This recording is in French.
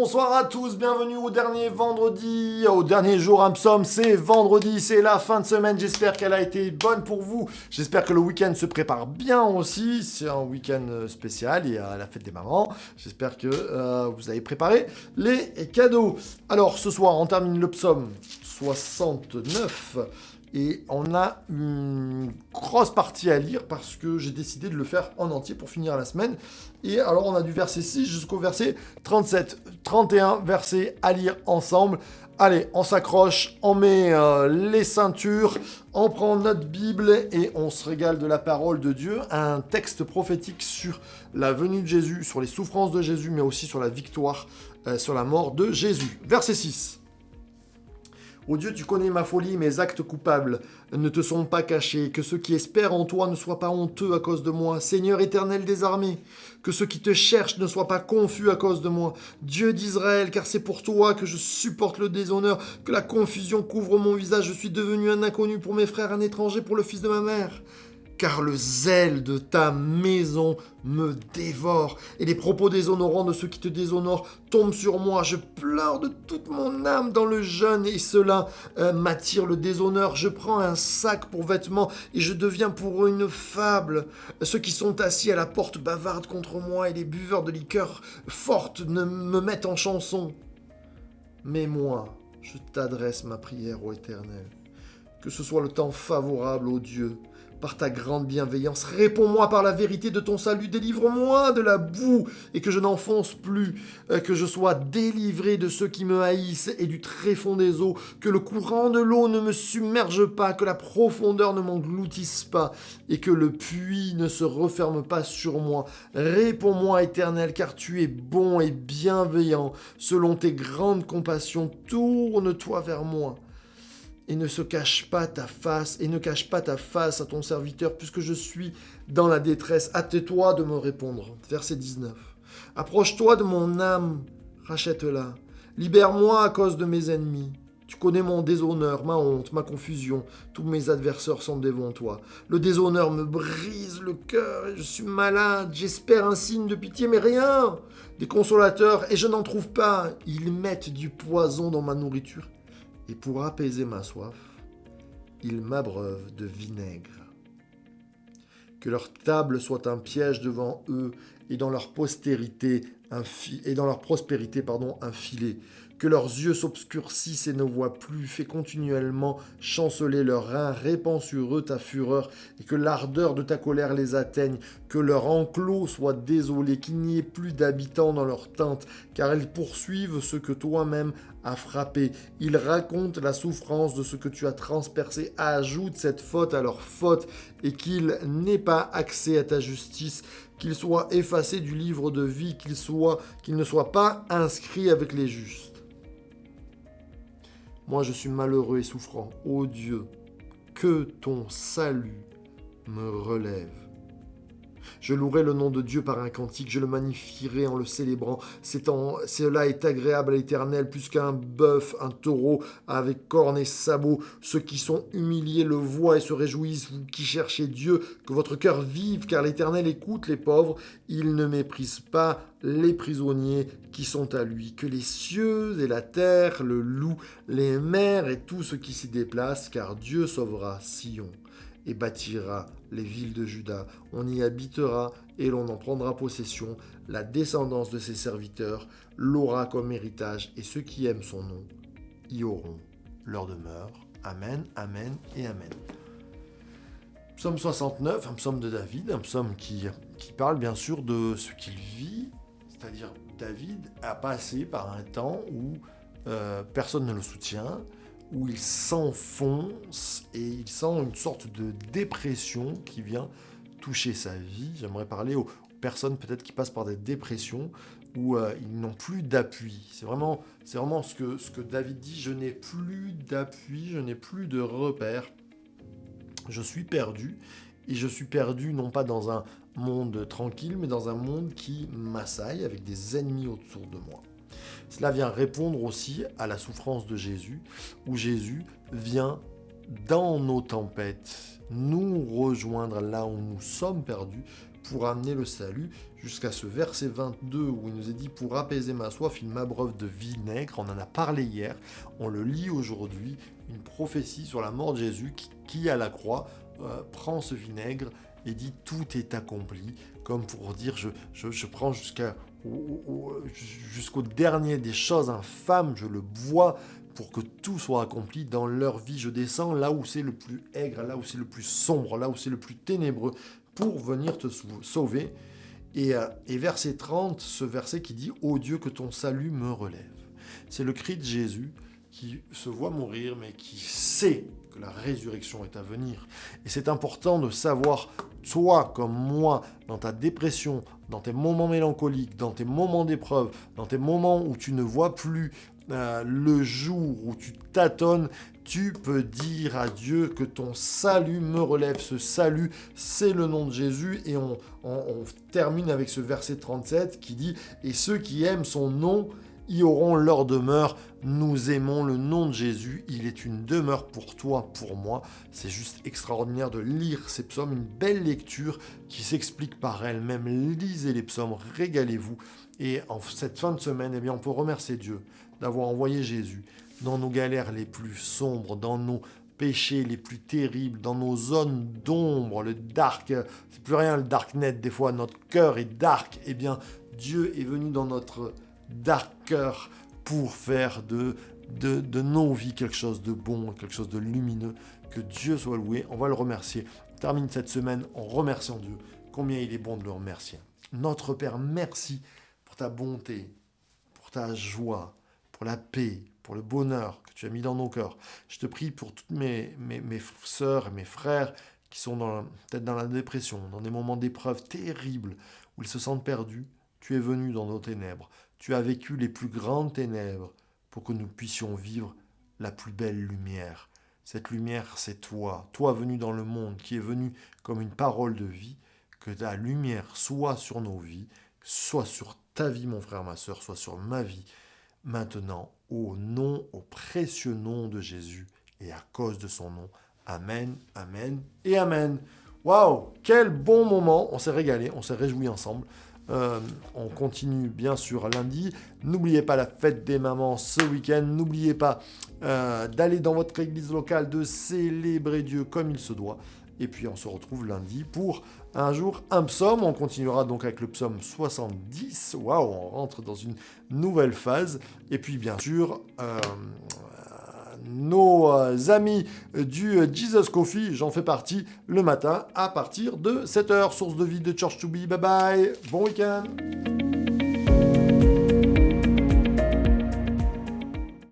Bonsoir à tous, bienvenue au dernier vendredi, au dernier jour un psaume, c'est vendredi, c'est la fin de semaine, j'espère qu'elle a été bonne pour vous, j'espère que le week-end se prépare bien aussi, c'est un week-end spécial, il y a la fête des mamans, j'espère que vous avez préparé les cadeaux. Alors ce soir on termine le psaume 69 et on a une grosse partie à lire parce que j'ai décidé de le faire en entier pour finir la semaine. Et alors on a du verset 6 jusqu'au verset 37. 31 versets à lire ensemble. Allez, on s'accroche, on met les ceintures, on prend notre Bible et on se régale de la parole de Dieu. Un texte prophétique sur la venue de Jésus, sur les souffrances de Jésus, mais aussi sur la victoire, sur la mort de Jésus. Verset 6. Ô Dieu, tu connais ma folie, mes actes coupables ne te sont pas cachés. Que ceux qui espèrent en toi ne soient pas honteux à cause de moi. Seigneur éternel des armées, que ceux qui te cherchent ne soient pas confus à cause de moi. Dieu d'Israël, car c'est pour toi que je supporte le déshonneur, que la confusion couvre mon visage. Je suis devenu un inconnu pour mes frères, un étranger pour le fils de ma mère. Car le zèle de ta maison me dévore, et les propos déshonorants de ceux qui te déshonorent tombent sur moi. Je pleure de toute mon âme dans le jeûne, et cela m'attire le déshonneur. Je prends un sac pour vêtements, et je deviens pour eux une fable. Ceux qui sont assis à la porte bavardent contre moi, et les buveurs de liqueurs fortes me mettent en chanson. Mais moi, je t'adresse ma prière, ô Éternel. Que ce soit le temps favorable, ô Dieu. Par ta grande bienveillance, réponds-moi par la vérité de ton salut, délivre-moi de la boue et que je n'enfonce plus, que je sois délivré de ceux qui me haïssent et du tréfonds des eaux, que le courant de l'eau ne me submerge pas, que la profondeur ne m'engloutisse pas et que le puits ne se referme pas sur moi. Réponds-moi, Éternel, car tu es bon et bienveillant. Selon tes grandes compassions, tourne-toi vers moi. Et ne cache pas ta face à ton serviteur, puisque je suis dans la détresse. Hâte-toi de me répondre. Verset 19. Approche-toi de mon âme, rachète-la. Libère-moi à cause de mes ennemis. Tu connais mon déshonneur, ma honte, ma confusion. Tous mes adversaires sont devant toi. Le déshonneur me brise le cœur et je suis malade. J'espère un signe de pitié, mais rien. Des consolateurs, et je n'en trouve pas. Ils mettent du poison dans ma nourriture. Et pour apaiser ma soif, ils m'abreuvent de vinaigre. Que leur table soit un piège devant eux et dans leur prospérité un filet. Que leurs yeux s'obscurcissent et ne voient plus, fais continuellement chanceler leurs reins, répands sur eux ta fureur, et que l'ardeur de ta colère les atteigne, que leur enclos soit désolé, qu'il n'y ait plus d'habitants dans leurs tentes, car ils poursuivent ce que toi-même as frappé. Ils racontent la souffrance de ce que tu as transpercé, ajoute cette faute à leur faute, et qu'ils n'aient pas accès à ta justice, qu'ils soient effacés du livre de vie, qu'ils ne soient pas inscrits avec les justes. Moi, je suis malheureux et souffrant. Ô Dieu, que ton salut me relève. Je louerai le nom de Dieu par un cantique, je le magnifierai en le célébrant. Cela est agréable à l'Éternel, plus qu'un bœuf, un taureau avec cornes et sabots. Ceux qui sont humiliés le voient et se réjouissent, vous qui cherchez Dieu, que votre cœur vive, car l'Éternel écoute les pauvres. Il ne méprise pas les prisonniers qui sont à lui. Que les cieux et la terre le louent, les mers et tout ce qui s'y déplace, car Dieu sauvera Sion et bâtira les villes de Juda. On y habitera et l'on en prendra possession. La descendance de ses serviteurs l'aura comme héritage, et ceux qui aiment son nom y auront leur demeure. Amen, amen et amen. Psaume 69, un psaume de David, un psaume qui parle bien sûr de ce qu'il vit, c'est-à-dire David a passé par un temps où personne ne le soutient, où il s'enfonce et il sent une sorte de dépression qui vient toucher sa vie. J'aimerais parler aux personnes peut-être qui passent par des dépressions où ils n'ont plus d'appui. C'est vraiment ce que David dit, je n'ai plus d'appui, je n'ai plus de repères. Je suis perdu, et je suis perdu non pas dans un monde tranquille, mais dans un monde qui m'assaille avec des ennemis autour de moi. Cela vient répondre aussi à la souffrance de Jésus, où Jésus vient dans nos tempêtes nous rejoindre là où nous sommes perdus pour amener le salut, jusqu'à ce verset 22 où il nous est dit « Pour apaiser ma soif, il m'abreuve de vinaigre ». On en a parlé hier, on le lit aujourd'hui, une prophétie sur la mort de Jésus qui à la croix, prend ce vinaigre et dit « Tout est accompli », comme pour dire je prends jusqu'au dernier des choses infâmes, je le bois pour que tout soit accompli dans leur vie. Je descends là où c'est le plus aigre, là où c'est le plus sombre, là où c'est le plus ténébreux, pour venir te sauver. Et verset 30, ce verset qui dit « Ô Dieu, que ton salut me relève ». C'est le cri de Jésus qui se voit mourir, mais qui sait que la résurrection est à venir. Et c'est important de savoir, toi comme moi, dans ta dépression, dans tes moments mélancoliques, dans tes moments d'épreuve, dans tes moments où tu ne vois plus le jour, où tu tâtonnes, tu peux dire à Dieu que ton salut me relève. Ce salut, c'est le nom de Jésus. Et on termine avec ce verset 37 qui dit « Et ceux qui aiment son nom y auront leur demeure ». Nous aimons le nom de Jésus, il est une demeure pour toi, pour moi. C'est juste extraordinaire de lire ces psaumes, une belle lecture qui s'explique par elle-même. Lisez les psaumes, régalez-vous. Et en cette fin de semaine, eh bien, on peut remercier Dieu d'avoir envoyé Jésus dans nos galères les plus sombres, dans nos péchés les plus terribles, dans nos zones d'ombre, le dark, c'est plus rien le darknet, des fois notre cœur est dark. Eh bien, Dieu est venu dans notre dark cœur pour faire de nos vies quelque chose de bon, quelque chose de lumineux. Que Dieu soit loué, on va le remercier. On termine cette semaine en remerciant Dieu. Combien il est bon de le remercier. Notre Père, merci pour ta bonté, pour ta joie, pour la paix, pour le bonheur que tu as mis dans nos cœurs. Je te prie pour toutes mes sœurs et mes frères qui sont peut-être dans la dépression, dans des moments d'épreuve terribles, où ils se sentent perdus. Tu es venu dans nos ténèbres. Tu as vécu les plus grandes ténèbres pour que nous puissions vivre la plus belle lumière. Cette lumière, c'est toi. Toi venu dans le monde, qui est venu comme une parole de vie. Que ta lumière soit sur nos vies, soit sur ta vie, mon frère, ma sœur, soit sur ma vie. Maintenant, au précieux nom de Jésus et à cause de son nom. Amen, amen et amen. Waouh, quel bon moment. On s'est régalé, on s'est réjouis ensemble. On continue bien sûr lundi. N'oubliez pas la fête des mamans ce week-end. N'oubliez pas d'aller dans votre église locale, de célébrer Dieu comme il se doit. Et puis on se retrouve lundi pour un jour, un psaume. On continuera donc avec le psaume 70. Waouh, on rentre dans une nouvelle phase. Et puis bien sûr, nos amis du Jesus Coffee, j'en fais partie le matin à partir de 7h. Source de vie de Church to Be. Bye bye. Bon week-end.